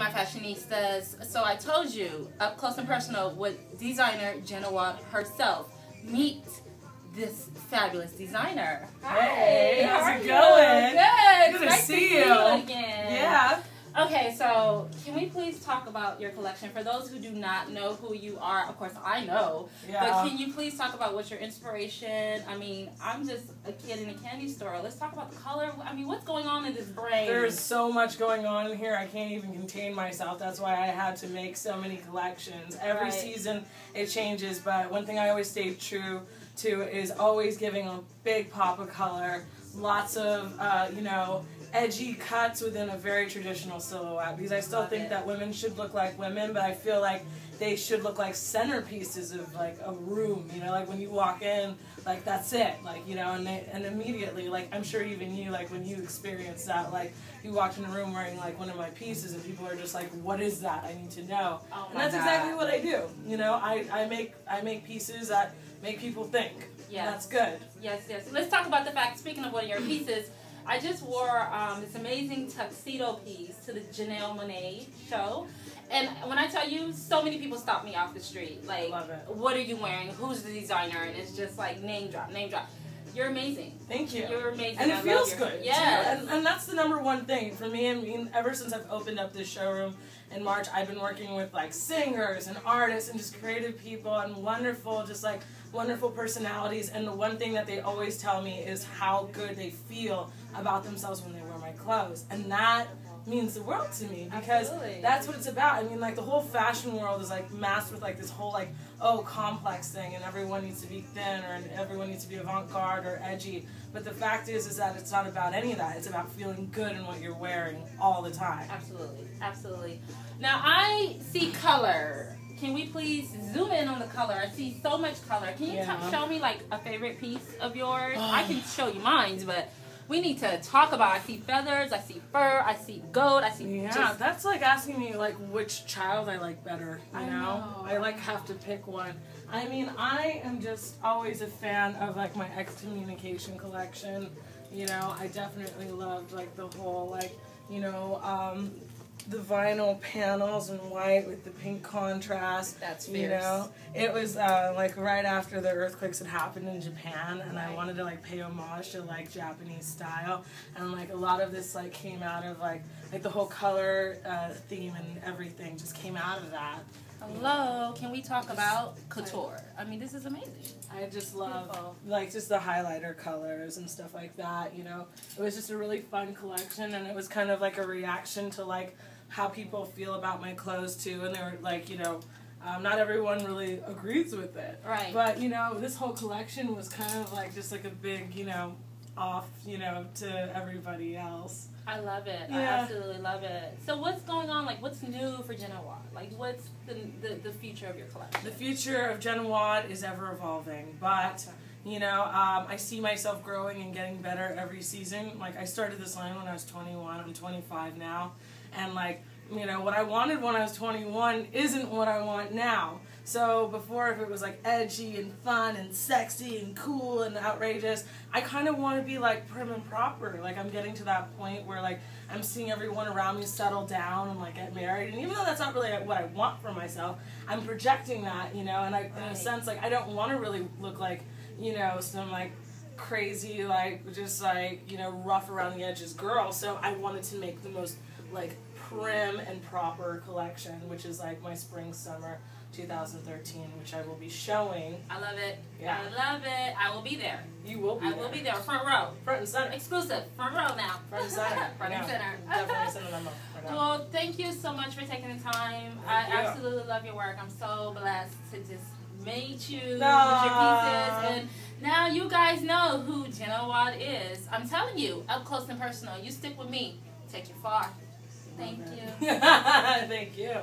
my fashionistas. So I told you, up close and personal with designer Jen Awad herself. Meet this fabulous designer. Hey, how's it you? going? Good. Good to Nice see you you again. Yeah. Okay, so can we please talk about your collection? For those who do not know who you are, of course I know, but can you please talk about what's your inspiration? I mean, I'm just a kid in a candy store. Let's talk about the color. I mean, what's going on in this brain? There's so much going on in here, I can't even contain myself. That's why I had to make so many collections. Every season it changes, but one thing I always stay true to is always giving a big pop of color. Lots of, you know, edgy cuts within a very traditional silhouette, because I still think that women should look like women, but I feel like they should look like centerpieces of like a room, you know, like when you walk in, like that's it, like, you know, and immediately, like I'm sure even you, like when you experience that, like you walked in a room wearing like one of my pieces and people are just like, what is that? I need to know. And that's exactly what I do. You know, I make pieces that make people think. Yeah, that's good. Yes, yes. Let's talk about the fact, speaking of one of your pieces, I just wore this amazing tuxedo piece to the Janelle Monáe show. And when I tell you, so many people stop me off the street. Like, what are you wearing? Who's the designer? And it's just like name drop, name drop. You're amazing. Thank you. You're amazing. And it feels good. Yeah. And that's the #1 thing for me. I mean, ever since I've opened up this showroom in March, I've been working with like singers and artists and just creative people and wonderful, just like wonderful personalities. And the one thing that they always tell me is how good they feel about themselves when they wear my clothes. And that means the world to me, because that's what it's about. I mean, like the whole fashion world is like masked with like this whole like, oh, complex thing, and everyone needs to be thin, or everyone needs to be avant-garde or edgy. But the fact is that it's not about any of that. It's about feeling good in what you're wearing all the time. Absolutely, absolutely. Now I see color. Can we please zoom in on the color? I see so much color. Can you show me like a favorite piece of yours? I can show you mine, but we need to talk about. I see feathers, I see fur, I see gold, I see. Yeah, that's like asking me like which child I like better. You know, I like have to pick one. I mean, I am just always a fan of like my Excommunication collection. You know, I definitely loved like the whole like, you know, the vinyl panels in white with the pink contrast. That's fierce. You know, it was like right after the earthquakes had happened in Japan, and I wanted to like pay homage to like Japanese style, and like a lot of this like came out of like the whole color theme and everything just came out of that. Hello, can we talk about Couture? I mean, this is amazing. I just love like just the highlighter colors and stuff like that, you know. It was just a really fun collection, and it was kind of like a reaction to like how people feel about my clothes too, and they were like, you know, not everyone really agrees with it. Right. But, you know, this whole collection was kind of like just like a big, you know, off, you know, to everybody else. I love it. Yeah. I absolutely love it. So what's going on? Like, what's new for Jen Awad? Like, what's the future of your collection? The future of Jen Awad is ever evolving, but you know, I see myself growing and getting better every season. Like, I started this line when I was 21. I'm 25 now, and like, you know, what I wanted when I was 21 isn't what I want now. So before, if it was like edgy and fun and sexy and cool and outrageous, I kind of want to be like prim and proper. Like, I'm getting to that point where like I'm seeing everyone around me settle down and like get married, and even though that's not really what I want for myself, I'm projecting that, you know, and I, in a sense, like I don't want to really look like, you know, some like crazy, like just like, you know, rough around the edges girl. So I wanted to make the most like prim and proper collection, which is like my spring summer 2013, which I will be showing. I love it. Yeah. I love it. I will be there. You will be there. I will be there. Front row. Front and center. Exclusive. Front row now. Front and center. Front and center. Definitely send a memo. Well, thank you so much for taking the time. I absolutely love your work. I'm so blessed to just meet you with your pieces. And now you guys know who Jen Awad is. I'm telling you, up close and personal. You stick with me. Take you far. Thank you. Thank you.